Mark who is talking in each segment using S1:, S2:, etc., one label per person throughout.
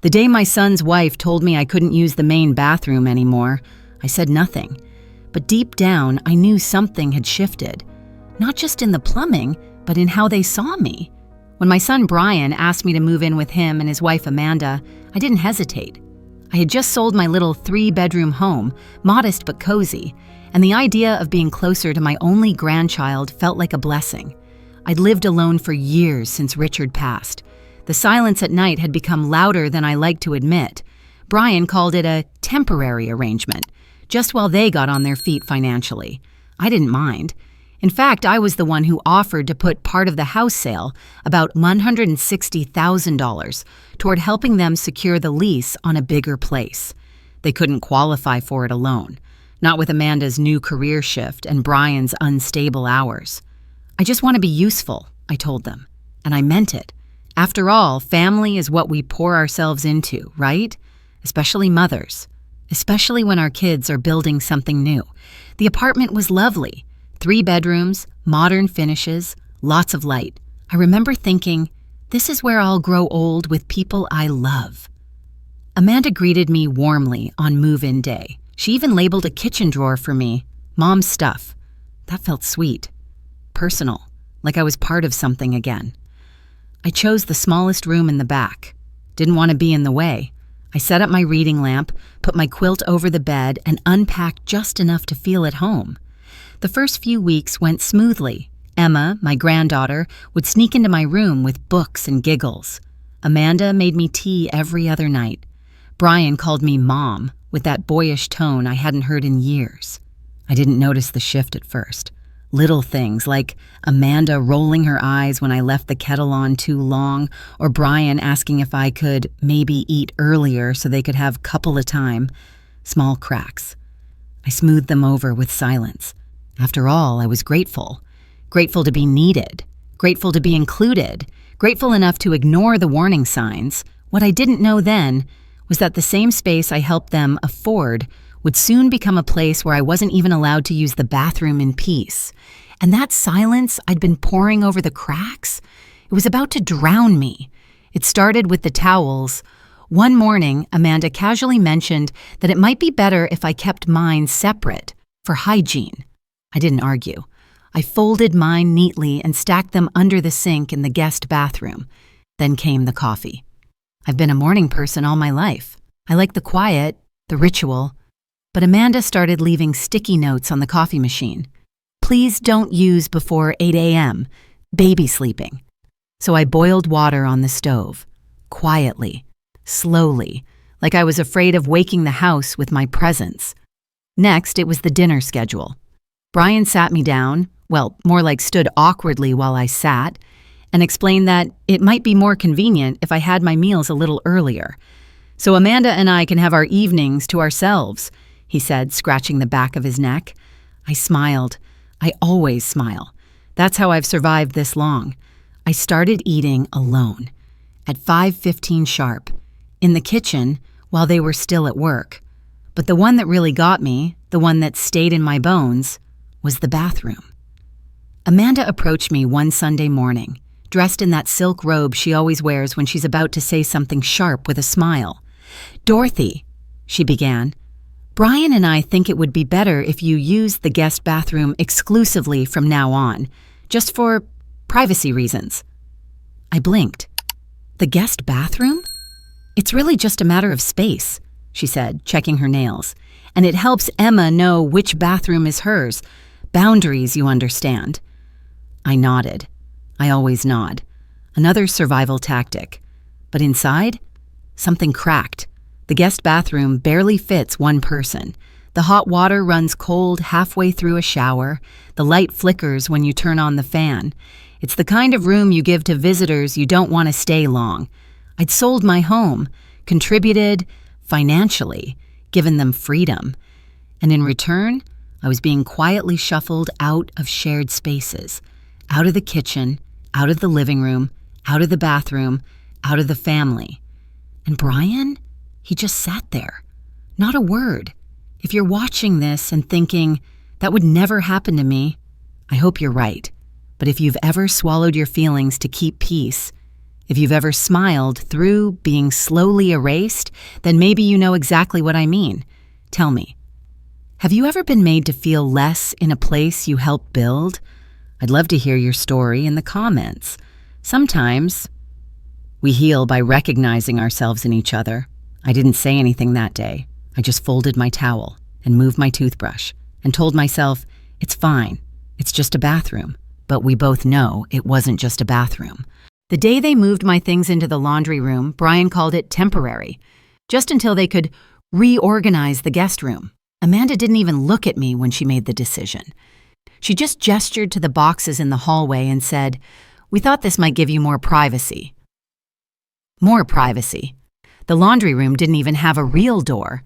S1: The day my son's wife told me I couldn't use the main bathroom anymore, I said nothing. But deep down, I knew something had shifted. Not just in the plumbing, but in how they saw me. When my son Brian asked me to move in with him and his wife Amanda, I didn't hesitate. I had just sold my little 3-bedroom home, modest but cozy, and the idea of being closer to my only grandchild felt like a blessing. I'd lived alone for years since Richard passed. The silence at night had become louder than I liked to admit. Brian called it a temporary arrangement, just while they got on their feet financially. I didn't mind. In fact, I was the one who offered to put part of the house sale, about $160,000, toward helping them secure the lease on a bigger place. They couldn't qualify for it alone, not with Amanda's new career shift and Brian's unstable hours. I just want to be useful, I told them, and I meant it. After all, family is what we pour ourselves into, right? Especially mothers. Especially when our kids are building something new. The apartment was lovely. 3 bedrooms, modern finishes, lots of light. I remember thinking, this is where I'll grow old with people I love. Amanda greeted me warmly on move-in day. She even labeled a kitchen drawer for me, Mom's stuff. That felt sweet. Personal, like I was part of something again. I chose the smallest room in the back. Didn't want to be in the way. I set up my reading lamp, put my quilt over the bed, and unpacked just enough to feel at home. The first few weeks went smoothly. Emma, my granddaughter, would sneak into my room with books and giggles. Amanda made me tea every other night. Brian called me Mom, with that boyish tone I hadn't heard in years. I didn't notice the shift at first. Little things like Amanda rolling her eyes when I left the kettle on too long, or Brian asking if I could maybe eat earlier so they could have couple of time. Small cracks. I smoothed them over with silence. After all, I was grateful. Grateful to be needed. Grateful to be included. Grateful enough to ignore the warning signs. What I didn't know then was that the same space I helped them afford would soon become a place where I wasn't even allowed to use the bathroom in peace. And that silence I'd been pouring over the cracks, it was about to drown me. It started with the towels. One morning, Amanda casually mentioned that it might be better if I kept mine separate, for hygiene. I didn't argue. I folded mine neatly and stacked them under the sink in the guest bathroom. Then came the coffee. I've been a morning person all my life. I like the quiet, the ritual. But Amanda started leaving sticky notes on the coffee machine. Please don't use before 8 a.m., baby sleeping. So I boiled water on the stove, quietly, slowly, like I was afraid of waking the house with my presence. Next, it was the dinner schedule. Brian sat me down, well, more like stood awkwardly while I sat, and explained that it might be more convenient if I had my meals a little earlier. So Amanda and I can have our evenings to ourselves, he said, scratching the back of his neck. I smiled. I always smile. That's how I've survived this long. I started eating alone, at 5:15 sharp, in the kitchen while they were still at work. But the one that really got me, the one that stayed in my bones, was the bathroom. Amanda approached me one Sunday morning, dressed in that silk robe she always wears when she's about to say something sharp with a smile. "Dorothy," she began, "Brian and I think it would be better if you used the guest bathroom exclusively from now on, just for privacy reasons." I blinked. "The guest bathroom? It's really just a matter of space," she said, checking her nails. "And it helps Emma know which bathroom is hers. Boundaries, you understand." I nodded. I always nod. Another survival tactic. But inside, something cracked. The guest bathroom barely fits one person. The hot water runs cold halfway through a shower. The light flickers when you turn on the fan. It's the kind of room you give to visitors you don't want to stay long. I'd sold my home, contributed financially, given them freedom. And in return, I was being quietly shuffled out of shared spaces, out of the kitchen, out of the living room, out of the bathroom, out of the family. And Brian, he just sat there. Not a word. If you're watching this and thinking, that would never happen to me, I hope you're right. But if you've ever swallowed your feelings to keep peace, If you've ever smiled through being slowly erased, then maybe you know exactly what I mean. Tell me, have you ever been made to feel less in a place you helped build? I'd love to hear your story in the comments. Sometimes we heal by recognizing ourselves in each other. I didn't say anything that day. I just folded my towel and moved my toothbrush and told myself, it's fine, it's just a bathroom. But we both know it wasn't just a bathroom. The day they moved my things into the laundry room, Brian called it temporary, just until they could reorganize the guest room. Amanda didn't even look at me when she made the decision. She just gestured to the boxes in the hallway and said, "We thought this might give you more privacy." More privacy. The laundry room didn't even have a real door,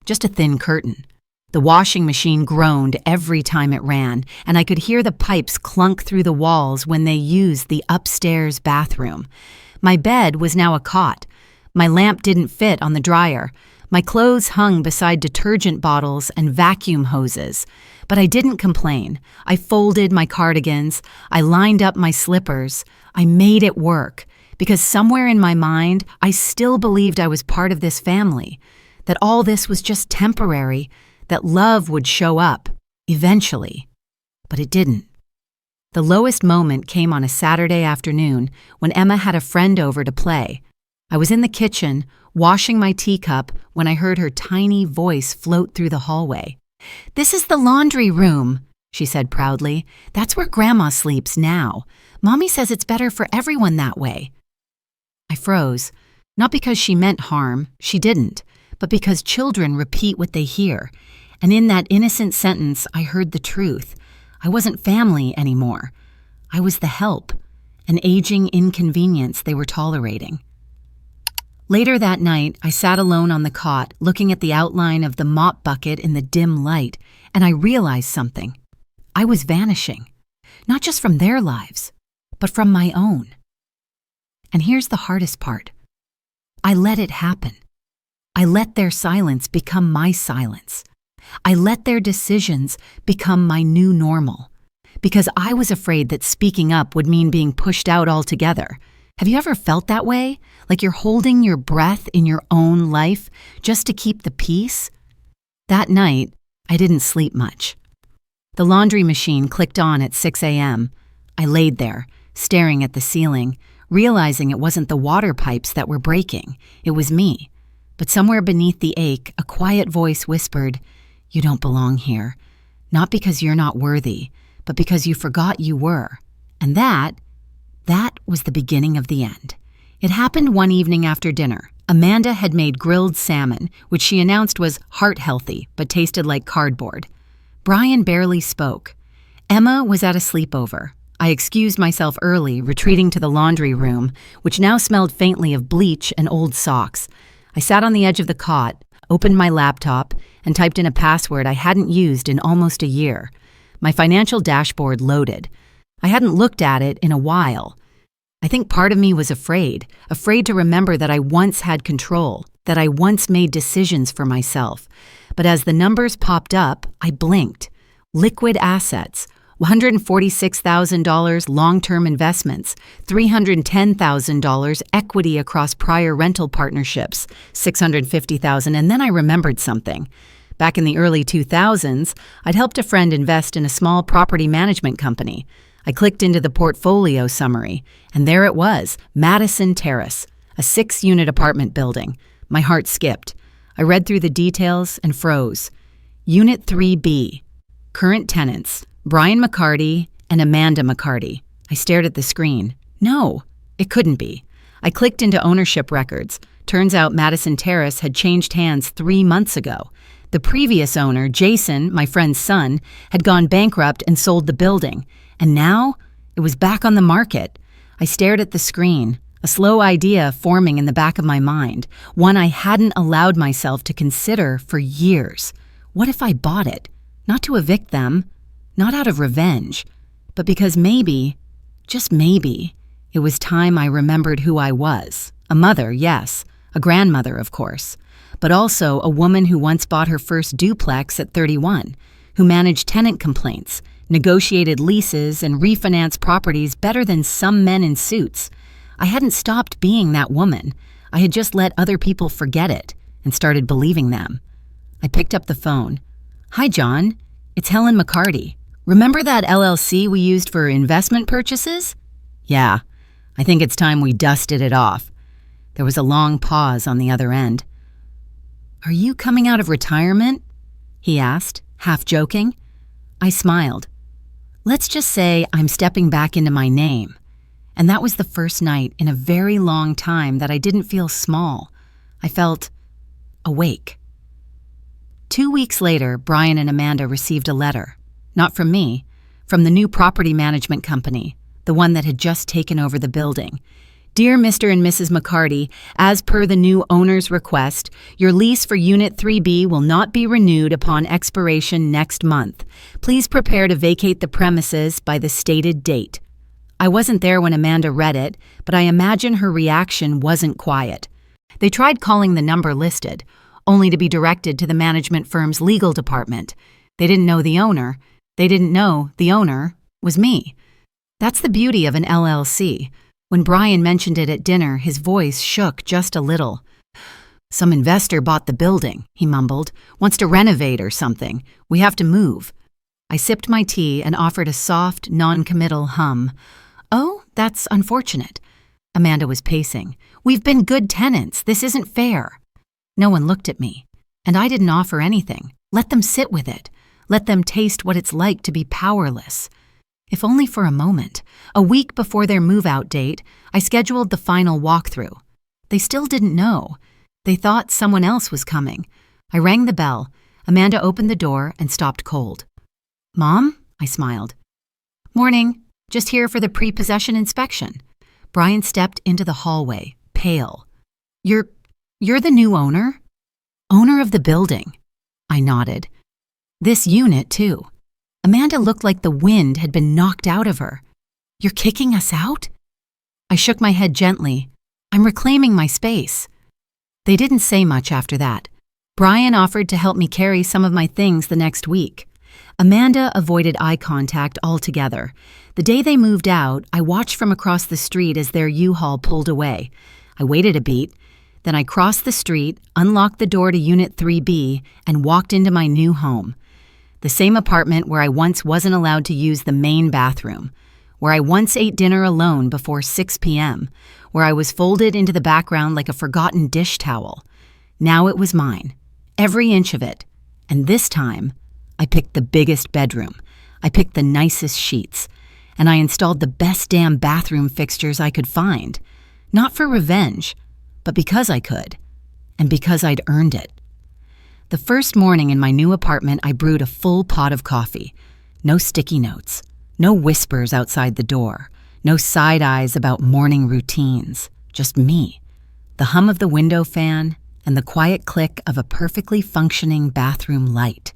S1: just a thin curtain. The washing machine groaned every time it ran, and I could hear the pipes clunk through the walls when they used the upstairs bathroom. My bed was now a cot. My lamp didn't fit on the dryer. My clothes hung beside detergent bottles and vacuum hoses. But I didn't complain. I folded my cardigans. I lined up my slippers. I made it work, because somewhere in my mind, I still believed I was part of this family, that all this was just temporary, that love would show up, eventually. But it didn't. The lowest moment came on a Saturday afternoon when Emma had a friend over to play. I was in the kitchen, washing my teacup, when I heard her tiny voice float through the hallway. "This is the laundry room," she said proudly. "That's where Grandma sleeps now. Mommy says it's better for everyone that way." I froze, not because she meant harm, she didn't, but because children repeat what they hear. And in that innocent sentence, I heard the truth. I wasn't family anymore. I was the help, an aging inconvenience they were tolerating. Later that night, I sat alone on the cot, looking at the outline of the mop bucket in the dim light, and I realized something. I was vanishing, not just from their lives, but from my own. And here's the hardest part. I let it happen. I let their silence become my silence. I let their decisions become my new normal, because I was afraid that speaking up would mean being pushed out altogether. Have you ever felt that way? Like you're holding your breath in your own life just to keep the peace? That night, I didn't sleep much. The laundry machine clicked on at 6 a.m. I laid there, staring at the ceiling, realizing it wasn't the water pipes that were breaking. It was me. But somewhere beneath the ache, a quiet voice whispered, "You don't belong here. Not because you're not worthy, but because you forgot you were." And that was the beginning of the end. It happened one evening after dinner. Amanda had made grilled salmon, which she announced was heart-healthy, but tasted like cardboard. Brian barely spoke. Emma was at a sleepover. I excused myself early, retreating to the laundry room, which now smelled faintly of bleach and old socks. I sat on the edge of the cot, opened my laptop, and typed in a password I hadn't used in almost a year. My financial dashboard loaded. I hadn't looked at it in a while. I think part of me was afraid to remember that I once had control, that I once made decisions for myself. But as the numbers popped up, I blinked. Liquid assets, $146,000 long-term investments, $310,000 equity across prior rental partnerships, $650,000, and then I remembered something. Back in the early 2000s, I'd helped a friend invest in a small property management company. I clicked into the portfolio summary, and there it was, Madison Terrace, a 6-unit apartment building. My heart skipped. I read through the details and froze. Unit 3B, current tenants, Brian McCarty and Amanda McCarty. I stared at the screen. No, it couldn't be. I clicked into ownership records. Turns out Madison Terrace had changed hands 3 months ago. The previous owner, Jason, my friend's son, had gone bankrupt and sold the building. And now, it was back on the market. I stared at the screen, a slow idea forming in the back of my mind, one I hadn't allowed myself to consider for years. What if I bought it? Not to evict them, not out of revenge, but because maybe, just maybe, it was time I remembered who I was. A mother, yes, a grandmother, of course, but also a woman who once bought her first duplex at 31, who managed tenant complaints, negotiated leases, and refinanced properties better than some men in suits. I hadn't stopped being that woman. I had just let other people forget it and started believing them. I picked up the phone. "Hi, John. It's Helen McCarty. Remember that LLC we used for investment purchases?" "Yeah, I think it's time we dusted it off." There was a long pause on the other end. "Are you coming out of retirement?" he asked, half joking. I smiled. "Let's just say I'm stepping back into my name." And that was the first night in a very long time that I didn't feel small. I felt awake. 2 weeks later, Brian and Amanda received a letter. Not from me, from the new property management company, the one that had just taken over the building. "Dear Mr. and Mrs. McCarty, as per the new owner's request, your lease for Unit 3B will not be renewed upon expiration next month. Please prepare to vacate the premises by the stated date." I wasn't there when Amanda read it, but I imagine her reaction wasn't quiet. They tried calling the number listed, only to be directed to the management firm's legal department. They didn't know the owner. They didn't know the owner was me. That's the beauty of an LLC. When Brian mentioned it at dinner, his voice shook just a little. "Some investor bought the building," he mumbled. "Wants to renovate or something. We have to move." I sipped my tea and offered a soft, non-committal hum. "Oh, that's unfortunate." Amanda was pacing. "We've been good tenants. This isn't fair." No one looked at me, and I didn't offer anything. Let them sit with it. Let them taste what it's like to be powerless. If only for a moment. A week before their move-out date, I scheduled the final walkthrough. They still didn't know. They thought someone else was coming. I rang the bell. Amanda opened the door and stopped cold. "Mom?" I smiled. "Morning. Just here for the pre-possession inspection." Brian stepped into the hallway, pale. You're the new owner?" "Owner of the building." I nodded. "This unit, too." Amanda looked like the wind had been knocked out of her. "You're kicking us out?" I shook my head gently. "I'm reclaiming my space." They didn't say much after that. Brian offered to help me carry some of my things the next week. Amanda avoided eye contact altogether. The day they moved out, I watched from across the street as their U-Haul pulled away. I waited a beat. Then I crossed the street, unlocked the door to Unit 3B, and walked into my new home. The same apartment where I once wasn't allowed to use the main bathroom, where I once ate dinner alone before 6 p.m., where I was folded into the background like a forgotten dish towel. Now it was mine, every inch of it. And this time, I picked the biggest bedroom. I picked the nicest sheets. And I installed the best damn bathroom fixtures I could find. Not for revenge, but because I could, and because I'd earned it. The first morning in my new apartment, I brewed a full pot of coffee. No sticky notes, no whispers outside the door, no side eyes about morning routines, just me, the hum of the window fan, and the quiet click of a perfectly functioning bathroom light.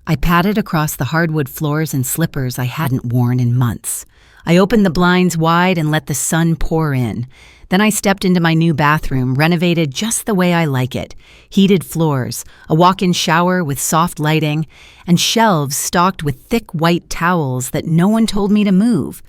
S1: I patted across the hardwood floors in slippers I hadn't worn in months. I opened the blinds wide and let the sun pour in. Then I stepped into my new bathroom, renovated just the way I like it. Heated floors, a walk-in shower with soft lighting, and shelves stocked with thick white towels that no one told me to move.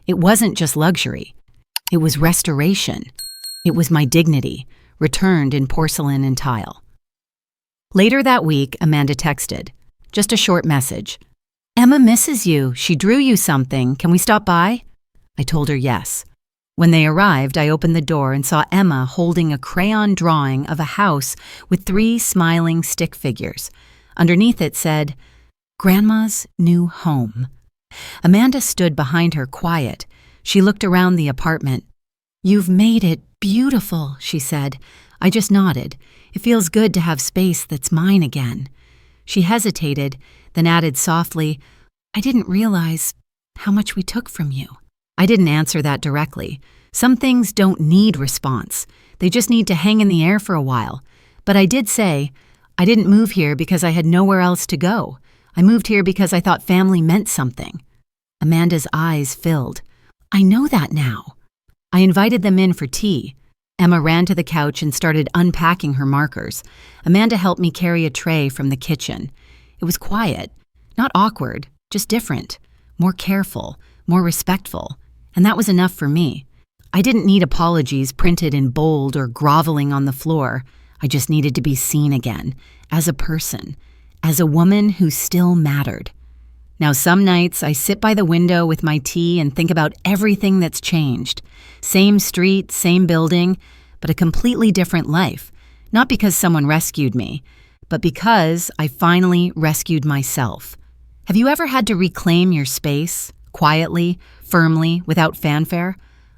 S1: It wasn't just luxury. It was restoration. It was my dignity, returned in porcelain and tile. Later that week, Amanda texted. Just a short message. "Emma misses you. She drew you something. Can we stop by?" I told her yes. When they arrived, I opened the door and saw Emma holding a crayon drawing of a house with 3 smiling stick figures. Underneath it said, "Grandma's new home." Amanda stood behind her, quiet. She looked around the apartment. "You've made it beautiful," she said. I just nodded. It feels good to have space that's mine again. She hesitated, then added softly, "I didn't realize how much we took from you." I didn't answer that directly. Some things don't need response. They just need to hang in the air for a while. But I did say, I didn't move here because I had nowhere else to go. I moved here because I thought family meant something. Amanda's eyes filled. "I know that now." I invited them in for tea. Emma ran to the couch and started unpacking her markers. Amanda helped me carry a tray from the kitchen. It was quiet, not awkward, just different, more careful, more respectful, and that was enough for me. I didn't need apologies printed in bold or groveling on the floor. I just needed to be seen again, as a person, as a woman who still mattered. Now some nights I sit by the window with my tea and think about everything that's changed. Same street, same building, but a completely different life. Not because someone rescued me, but because I finally rescued myself. Have you ever had to reclaim your space, quietly, firmly, without fanfare?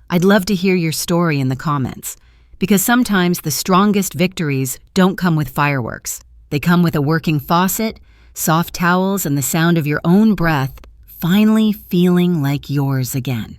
S1: I'd love to hear your story in the comments, because sometimes the strongest victories don't come with fireworks. They come with a working faucet, soft towels, and the sound of your own breath finally feeling like yours again.